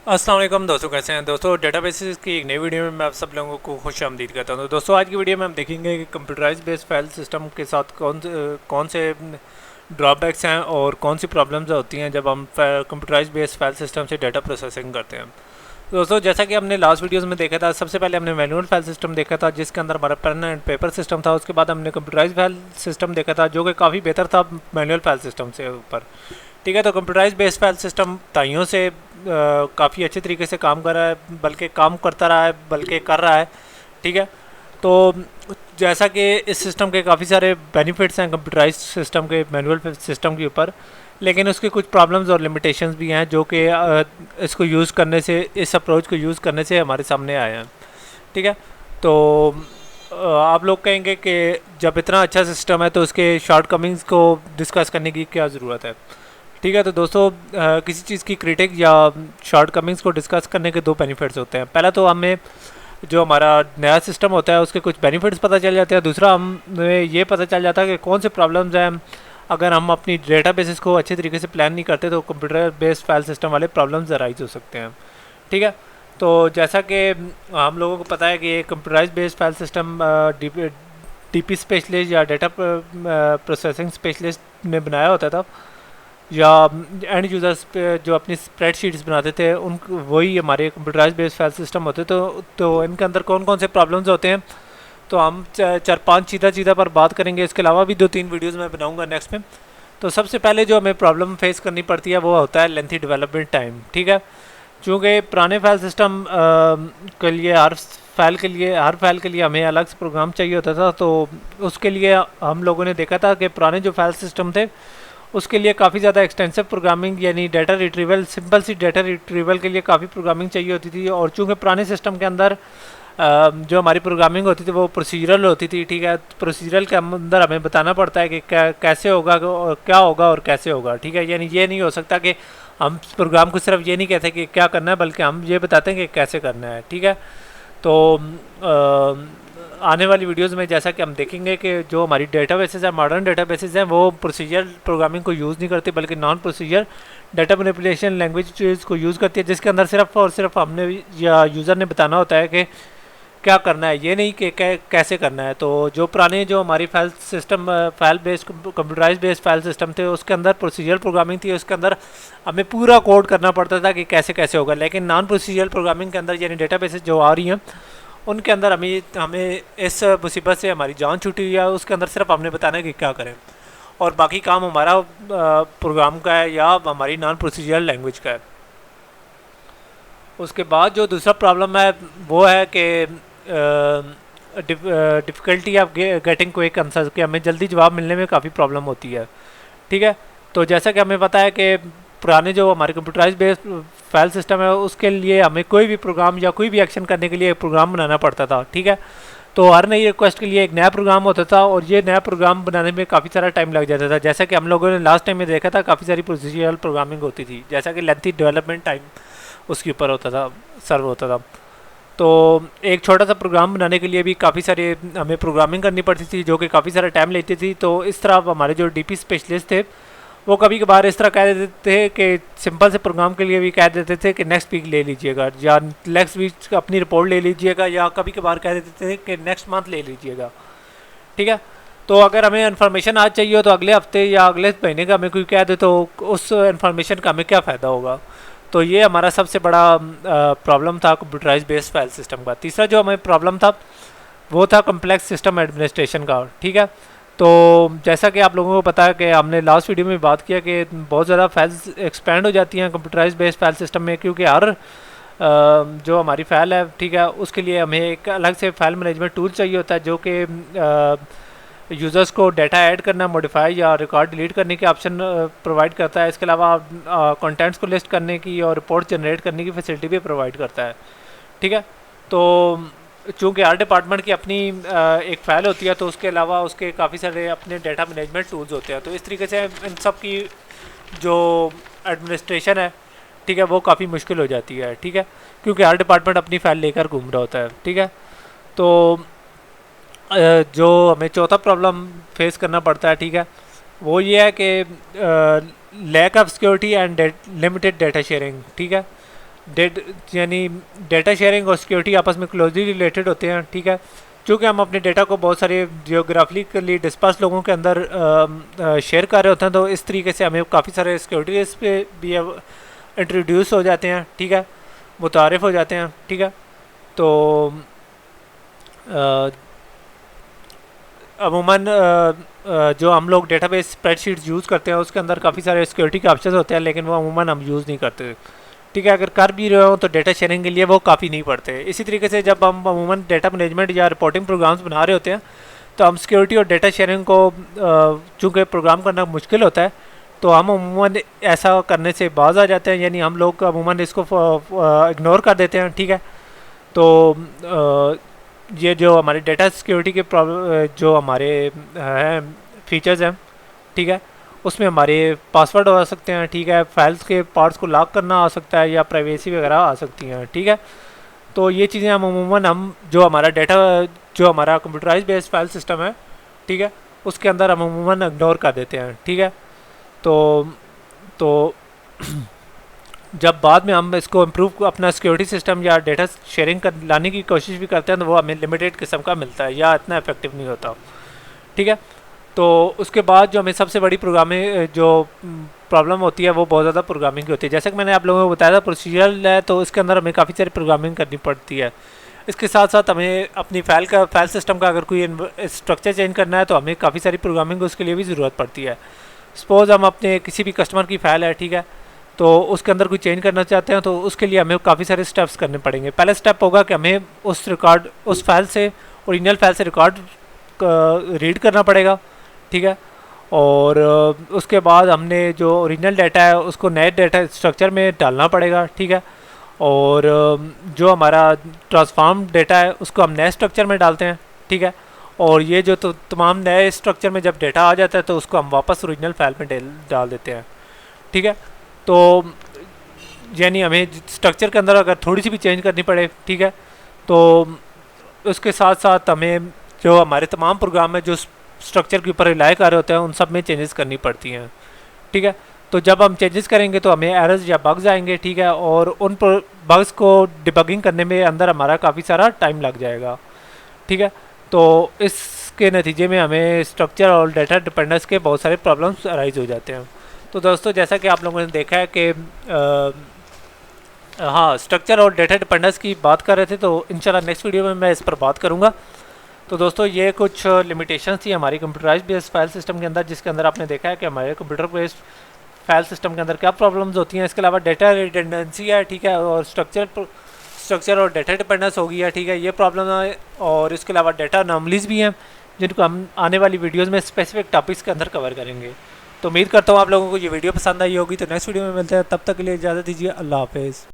अस्सलाम वालेकुम दोस्तों, कैसे हैं दोस्तों। डेटाबेसेस की एक नई वीडियो में मैं आप सब लोगों को खुश आमदीद कहता हूं। तो दोस्तों आज की वीडियो में हम देखेंगे कि कंप्यूटराइज बेस्ड फाइल सिस्टम के साथ कौन से ड्रॉबैक्स हैं और कौन सी प्रॉब्लम्स होती हैं जब हम कंप्यूटराइज बेस्ड फाइल सिस्टम से डाटा प्रोसेसिंग करते हैं। तो दोस्तों जैसा कि हमने लास्ट वीडियोस में देखा था, सबसे पहले हमने मैनुअल फाइल सिस्टम देखा था जिसके अंदर हमारा पेन एंड पेपर सिस्टम था। उसके बाद हमने कंप्यूटराइज फाइल सिस्टम देखा था जो कि काफ़ी बेहतर था मैनुअल फाइल सिस्टम से ऊपर। ठीक है, तो कंप्यूटराइज बेस्ड फाइल सिस्टम ताइयों से काफ़ी अच्छे तरीके से काम कर रहा है, बल्कि काम करता रहा है, बल्कि कर रहा है। ठीक है, तो जैसा कि इस सिस्टम के काफ़ी सारे बेनिफिट्स हैं कंप्यूटराइज सिस्टम के मैनुअल सिस्टम के ऊपर, लेकिन उसके कुछ प्रॉब्लम्स और लिमिटेशंस भी हैं जो कि इसको यूज़ करने से, इस अप्रोच को यूज़ करने से हमारे सामने आए हैं। ठीक है, तो आप लोग कहेंगे कि जब इतना अच्छा सिस्टम है तो उसके शॉर्ट कमिंग्स को डिस्कस करने की क्या ज़रूरत है। ठीक है, तो दोस्तों किसी चीज़ की क्रिटिक या शॉर्ट कमिंग्स को डिस्कस करने के दो बेनिफिट्स होते हैं। पहला तो हमें जो हमारा नया सिस्टम होता है उसके कुछ बेनिफिट्स पता चल जाते हैं। दूसरा हमें ये पता चल जाता है कि कौन से प्रॉब्लम्स हैं अगर हम अपनी डेटाबेसेस को अच्छे तरीके से प्लान नहीं करते, तो कंप्यूटर बेस्ड फाइल सिस्टम वाले प्रॉब्लम्स अराइज हो सकते हैं। ठीक है, तो जैसा कि हम लोगों को पता है कि computerise based file system DP specialist या डेटा प्रोसेसिंग स्पेशलिस्ट ने बनाया होता था, या एंड यूज़र्स पे जो अपनी स्प्रेडशीट्स बनाते थे उन वही हमारे कंप्यूटराइज बेस्ड फाइल सिस्टम होते। तो इनके अंदर कौन कौन से प्रॉब्लम्स होते हैं, तो हम चार पांच चीज़ा चीज़ा पर बात करेंगे। इसके अलावा भी दो तीन वीडियोस मैं बनाऊंगा नेक्स्ट में। तो सबसे पहले जो हमें प्रॉब्लम फेस करनी पड़ती है वो होता है लेंथी डेवलपमेंट टाइम। ठीक है, चूँकि पुराने फाइल सिस्टम के लिए हर फाइल के लिए हमें अलग से प्रोग्राम चाहिए होता था। तो उसके लिए हम लोगों ने देखा था कि पुराने जो फाइल सिस्टम थे उसके लिए काफ़ी ज़्यादा एक्सटेंसिव प्रोग्रामिंग, यानी डाटा रिट्रीवल, सिंपल सी डाटा रिट्रीवल के लिए काफ़ी प्रोग्रामिंग चाहिए होती थी। और चूँकि पुराने सिस्टम के अंदर जो हमारी प्रोग्रामिंग होती थी वो प्रोसीजरल होती थी। ठीक है, प्रोसीजरल के अंदर हमें बताना पड़ता है कि कैसे होगा और क्या होगा और कैसे होगा। ठीक है, यानी ये नहीं हो सकता कि हम प्रोग्राम को सिर्फ ये नहीं कहते कि क्या करना है, बल्कि हम ये बताते हैं कि कैसे करना है। ठीक है, तो आने वाली वीडियोस में जैसा कि हम देखेंगे कि जो हमारी डेटाबेसेस है, मॉडर्न डेटाबेसेस हैं, वो प्रोसीजर प्रोग्रामिंग को यूज़ नहीं करती, बल्कि non procedure data manipulation language को यूज़ करती है, जिसके अंदर सिर्फ और सिर्फ हमने या यूज़र ने बताना होता है कि क्या करना है, ये नहीं कि कैसे करना है। तो जो पुराने जो हमारी file system file based computerise based file system थे उसके अंदर प्रोसीजर प्रोग्रामिंग थी, उसके अंदर हमें पूरा कोड करना पड़ता था कि कैसे कैसे होगा। लेकिन नॉन प्रोसीजर प्रोग्रामिंग के अंदर, यानी डेटाबेसेस जो आ रही हैं उनके अंदर हमें हमें इस मुसीबत से हमारी जान छूटी हुई है। उसके अंदर सिर्फ हमने बताना है कि क्या करें, और बाकी काम हमारा प्रोग्राम का है या हमारी नॉन प्रोसीजरल लैंग्वेज का है। उसके बाद जो दूसरा प्रॉब्लम है वो है कि difficulty of getting quick answer, कि हमें जल्दी जवाब मिलने में काफ़ी प्रॉब्लम होती है। ठीक है, तो जैसा कि हमें पता है कि पुराने जो हमारे कंप्यूटराइज बेस्ड फाइल सिस्टम है उसके लिए हमें कोई भी प्रोग्राम या कोई भी एक्शन करने के लिए एक प्रोग्राम बनाना पड़ता था। ठीक है, तो हर नई रिक्वेस्ट के लिए एक नया प्रोग्राम होता था और ये नया प्रोग्राम बनाने में काफ़ी सारा टाइम लग जाता था। जैसा कि हम लोगों ने लास्ट टाइम में देखा था, काफ़ी सारी प्रोसीजरल प्रोग्रामिंग होती थी, जैसा कि लेंथी डेवलपमेंट टाइम उसके ऊपर होता था, सर्व होता था। तो एक छोटा सा प्रोग्राम बनाने के लिए भी काफ़ी सारे हमें प्रोग्रामिंग करनी पड़ती थी, जो कि काफ़ी सारा टाइम लेती थी। तो इस तरह हमारे जो डीपी स्पेशलिस्ट थे वो कभी कभार इस तरह कह देते थे कि सिंपल से प्रोग्राम के लिए भी कह देते थे कि नेक्स्ट वीक ले लीजिएगा, या नेक्स्ट वीक अपनी रिपोर्ट ले लीजिएगा, या कभी कभार कह देते थे कि नेक्स्ट मंथ ले लीजिएगा। ठीक है, तो अगर हमें इन्फॉर्मेशन आज चाहिए हो तो अगले हफ्ते या अगले महीने का हमें कोई कह दे, तो उस इन्फॉर्मेशन का हमें क्या फ़ायदा होगा। तो ये हमारा सबसे बड़ा प्रॉब्लम था कंप्यूटराइज बेस्ड फाइल सिस्टम का। तीसरा जो हमें प्रॉब्लम था वो था कम्प्लेक्स सिस्टम एडमिनिस्ट्रेशन का। ठीक है, तो जैसा कि आप लोगों को पता है कि हमने लास्ट वीडियो में बात किया कि बहुत ज़्यादा फाइल्स एक्सपेंड हो जाती हैं कंप्यूटराइज बेस्ड फाइल सिस्टम में, क्योंकि हर जो हमारी फ़ाइल है, ठीक है, उसके लिए हमें एक अलग से फाइल मैनेजमेंट टूल चाहिए होता है जो कि यूज़र्स को डाटा ऐड करना, मॉडिफाई या रिकॉर्ड डिलीट करने के ऑप्शन प्रोवाइड करता है। इसके अलावा कंटेंट्स को लिस्ट करने की और रिपोर्ट जनरेट करने की फैसिलिटी भी प्रोवाइड करता है। ठीक है, तो चूँकि हर डिपार्टमेंट की अपनी एक फ़ाइल होती है, तो उसके अलावा उसके काफ़ी सारे अपने डाटा मैनेजमेंट टूल्स होते हैं। तो इस तरीके से इन सब की जो एडमिनिस्ट्रेशन है, ठीक है, वो काफ़ी मुश्किल हो जाती है। ठीक है, क्योंकि हर डिपार्टमेंट अपनी फ़ाइल लेकर घूम रहा होता है। ठीक है, तो जो हमें चौथा प्रॉब्लम फेस करना पड़ता है, ठीक है, वो ये है कि lack of security and limited data sharing. ठीक है, यानी डेटा शेयरिंग और सिक्योरिटी आपस में क्लोजली रिलेटेड होते हैं, ठीक है। चूँकि हम अपने डेटा को बहुत सारे जियोग्राफिकली डिस्पर्स लोगों के अंदर शेयर कर रहे होते हैं, तो इस तरीके से हमें काफ़ी सारे सिक्योरिटी रिस्क पे भी इंट्रोड्यूस हो जाते हैं, ठीक है, मुतारिफ हो जाते हैं, ठीक है। तो अमूमन जो हम लोग डेटाबेस स्प्रेडशीट यूज़ करते हैं उसके अंदर काफ़ी सारे सिक्योरिटी के ऑप्शन होते हैं, लेकिन वो अमूमन हम यूज़ नहीं करते, ठीक है। अगर कर भी रहे हो तो डेटा शेयरिंग के लिए वो काफ़ी नहीं पड़ते। इसी तरीके से जब हम अमूमन डेटा मैनेजमेंट या रिपोर्टिंग प्रोग्राम्स बना रहे होते हैं तो हम सिक्योरिटी और डेटा शेयरिंग को चूँकि प्रोग्राम करना मुश्किल होता है, तो हम अमूमन ऐसा करने से बाज आ जाते हैं, यानी हम लोग अमूमन इसको इग्नोर कर देते हैं, ठीक है। तो ये जो हमारे डेटा सिक्योरिटी के प्रॉब्लम जो हमारे हैं फीचर्स हैं, ठीक है, उसमें हमारे पासवर्ड आ सकते हैं, ठीक है, फाइल्स के पार्ट्स को लॉक करना आ सकता है या प्राइवेसी वगैरह आ सकती हैं, ठीक है। तो ये चीज़ें हम अमूमन हम जो हमारा डेटा जो हमारा कंप्यूटराइज बेस्ड फाइल सिस्टम है, ठीक है, उसके अंदर हम अमूमन इग्नोर कर देते हैं, ठीक है। तो जब बाद में हम इसको इम्प्रूव अपना सिक्योरिटी सिस्टम या डेटा शेयरिंग कर लाने की कोशिश भी करते हैं तो वो हमें लिमिटेड किस्म का मिलता है या इतना इफेक्टिव नहीं होता, ठीक है। तो उसके बाद जो हमें सबसे बड़ी प्रोग्रामिंग जो प्रॉब्लम होती है वो बहुत ज़्यादा प्रोग्रामिंग की होती है। जैसे कि मैंने आप लोगों को बताया था प्रोसीजरल है, तो इसके अंदर हमें काफ़ी सारी प्रोग्रामिंग करनी पड़ती है। इसके साथ साथ हमें अपनी फाइल सिस्टम का अगर कोई स्ट्रक्चर चेंज करना है तो हमें काफ़ी सारी प्रोग्रामिंग उसके लिए भी ज़रूरत पड़ती है। सपोज़ हम अपने किसी भी कस्टमर की फ़ाइल है, ठीक है, तो उसके अंदर कोई चेंज करना चाहते हैं तो उसके लिए हमें काफ़ी सारे स्टेप्स करने पड़ेंगे। पहला स्टेप होगा कि हमें उस फाइल से ओरिजिनल फाइल से रिकॉर्ड रीड करना पड़ेगा, ठीक है। और उसके बाद हमने जो ओरिजिनल डाटा है उसको नए डाटा स्ट्रक्चर में डालना पड़ेगा, ठीक है। और जो हमारा ट्रांसफॉर्म डाटा है उसको हम नए स्ट्रक्चर में डालते हैं, ठीक है। और ये जो तो तमाम नए स्ट्रक्चर में जब डाटा आ जाता है तो उसको हम वापस ओरिजिनल फाइल में डाल देते हैं, ठीक है। तो यानी हमें स्ट्रक्चर के अंदर अगर थोड़ी सी भी चेंज करनी पड़े, ठीक है, तो उसके साथ साथ हमें जो हमारे तमाम प्रोग्राम है जो स्ट्रक्चर के ऊपर रिलाई कर रहे होते हैं उन सब में चेंजेस करनी पड़ती हैं, ठीक है। तो जब हम चेंजेस करेंगे तो हमें एरर्स या बग्स आएंगे, ठीक है, और उन बग्स को डिबगिंग करने में अंदर हमारा काफ़ी सारा टाइम लग जाएगा, ठीक है। तो इसके नतीजे में हमें स्ट्रक्चर और डाटा डिपेंडेंस के बहुत सारे प्रॉब्लम्स अराइज हो जाते हैं। तो दोस्तों जैसा कि आप लोगों ने देखा है कि हाँ, स्ट्रक्चर और डेटा डिपेंडेंस की बात कर रहे थे, तो इंशाल्लाह नेक्स्ट वीडियो में मैं इस पर बात करूँगा। तो दोस्तों ये कुछ लिमिटेशंस थी हमारी कंप्यूटराइज बेस्ड फाइल सिस्टम के अंदर, जिसके अंदर आपने देखा है कि हमारे कंप्यूटर बेस्ड फाइल सिस्टम के अंदर क्या प्रॉब्लम्स होती हैं। इसके अलावा डेटा रिडंडेंसी है, ठीक है, और स्ट्रक्चर और डेटा डिपेंडेंस होगी है, ठीक है, ये प्रॉब्लम है। और इसके अलावा डेटा अनॉमलीज भी हैं जिनको हम आने वाली वीडियोज़ में स्पेसिफिक टॉपिक्स के अंदर कवर करेंगे। तो उम्मीद करता हूँ आप लोगों को ये वीडियो पसंद आई होगी। तो नेक्स्ट वीडियो में मिलते हैं, तब तक के लिए इजाज़त दीजिए, अल्लाह हाफिज़।